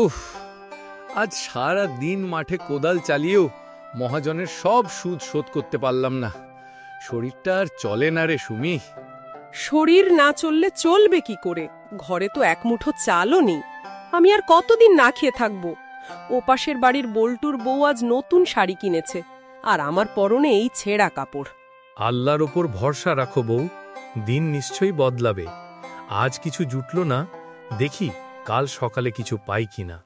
উফ, আজ সারা দিন মাঠে কোদাল চালিয়েও মহাজনের সব সুদ শোধ করতে পারলাম না। শরীরটা আর চলে না রে সুমি। শরীর না চললে চলবে কি করে? ঘরে তো এক মুঠো চালও নেই। আমি আর কতদিন না খেয়ে থাকবো? ওপাশের বাড়ির বল্টুর বউ আজ নতুন শাড়ি কিনেছে, আর আমার পরনে এই ছেঁড়া কাপড়। আল্লাহর ওপর ভরসা রাখো বউ, দিন নিশ্চয়ই বদলাবে। আজ কিছু জুটল না, দেখি কাল সকালে কিছু পাই কিনা।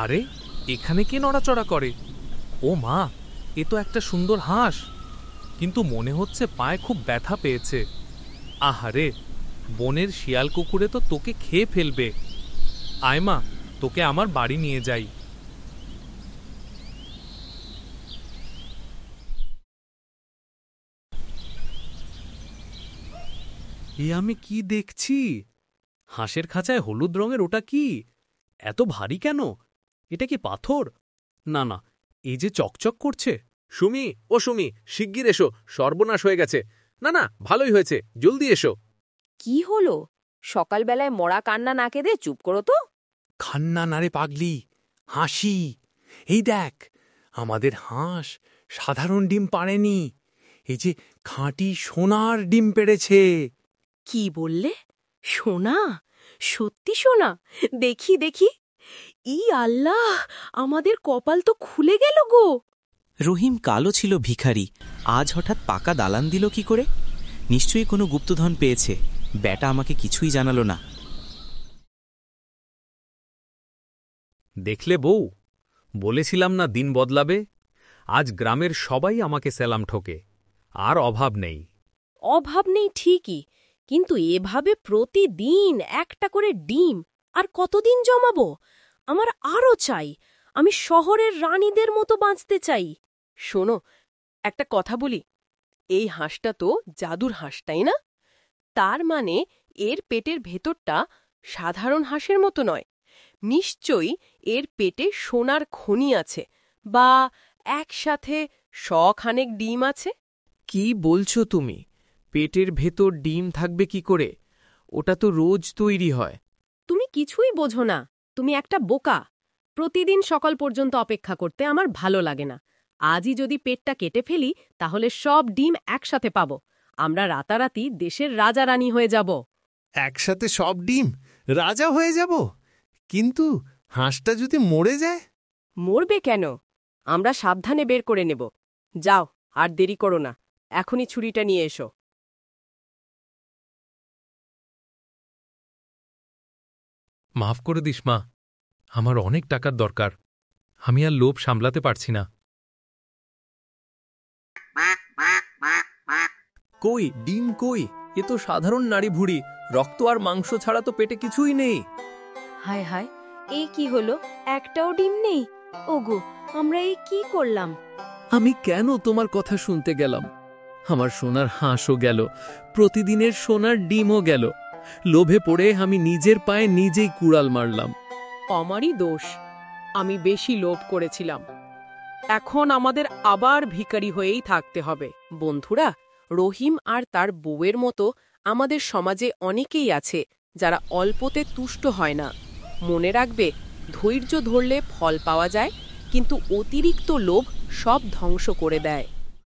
আরে, এখানে কে নড়াচড়া করে? ও মা, এ তো একটা সুন্দর হাঁস, কিন্তু মনে হচ্ছে পায়ে খুব ব্যথা পেয়েছে। আহারে, বনের শিয়াল কুকুরে তো তোকে খেয়ে ফেলবে। আয় মা, তোকে আমার বাড়ি নিয়ে যাই। এ আমি কি দেখছি? হাঁসের খাঁচায় হলুদ রঙের ওটা কি? এত ভারী কেন? এটা কি পাথর? না না, এই যে চকচক করছে। সুমি, ও সুমি, শিগগির এসো, সর্বনাশ হয়ে গেছে। না না, ভালোই হয়েছে, জলদি এসো। কি হলো? সকালবেলায় মরা কান্না না কেঁদে চুপ করো তো। খান্না নারে পাগলি, হাসি। এই দেখ, আমাদের হাঁস সাধারণ ডিম পাড়েনি, এই যে খাঁটি সোনার ডিম পেড়েছে। কি বললে? সোনা? সত্যি সোনা? দেখি দেখি। ই আল্লাহ, আমাদের কপাল তো খুলে গেল গো। রহিম কালো ছিল ভিখারি, আজ হঠাৎ পাকা দালান দিল কি করে? নিশ্চয়ই কোনো গুপ্তধন পেয়েছে। ব্যাটা আমাকে কিছুই জানালো না। দেখলে বউ, বলেছিলাম না দিন বদলাবে। আজ গ্রামের সবাই আমাকে সেলাম ঠোকে, আর অভাব নেই। অভাব নেই ঠিকই, কিন্তু এভাবে প্রতিদিন একটা করে ডিম আর কতদিন জমাবো? আমার আরও চাই। আমি শহরের রানীদের মতো বাঁচতে চাই। শোনো, একটা কথা বলি। এই হাঁসটা তো জাদুর হাঁস, তাই না? তার মানে এর পেটের ভেতরটা সাধারণ হাঁসের মতো নয়। নিশ্চয়ই এর পেটে সোনার খনি আছে, বা একসাথে শখানেক ডিম আছে। কি বলছো তুমি? পেটের ভেতর ডিম থাকবে কি করে? ওটা তো রোজ তৈরি হয়। তুমি কিছুই বোঝো না। তুমি একটা বোকা। প্রতিদিন সকাল পর্যন্ত অপেক্ষা করতে আমার ভালো লাগে না। আজই যদি পেটটা কেটে ফেলি, তাহলে সব ডিম একসাথে পাব। আমরা রাতারাতি দেশের রাজা রানী হয়ে যাব। একসাথে সব ডিম রাজা হয়ে যাব? কিন্তু হাঁসটা যদি মরে যায়? মরবে কেন? আমরা সাবধানে বের করে নেব। যাও, আর দেরি করো না, এখনই ছুরিটা নিয়ে এসো। মাফ করে দিস মা, আমার অনেক টাকার দরকার। আমি আর লোভ সামলাতে পারছি না। কই ডিম কই? এ তো সাধারণ নাড়ি ভুড়ি, রক্ত আর মাংস ছাড়া তো পেটে কিছুই নেই। হায় হায়, এই কি হলো? একটাও ডিম নেই। ওগো, আমরা এই কি করলাম? আমি কেন তোমার কথা শুনতে গেলাম? আমার সোনার হাঁসও গেল, প্রতিদিনের সোনার ডিমও গেল। লোভে পড়ে আমি নিজের পায়ে নিজেই কুড়াল মারলাম। আমারই দোষ, আমি বেশি লোভ করেছিলাম। এখন আমাদের আবার ভিখারি হয়েই থাকতে হবে। বন্ধুরা, রহিম আর তার বউয়ের মতো আমাদের সমাজে অনেকেই আছে যারা অল্পতে তুষ্ট হয় না। মনে রাখবে, ধৈর্য ধরলে ফল পাওয়া যায়, কিন্তু অতিরিক্ত লোভ সব ধ্বংস করে দেয়।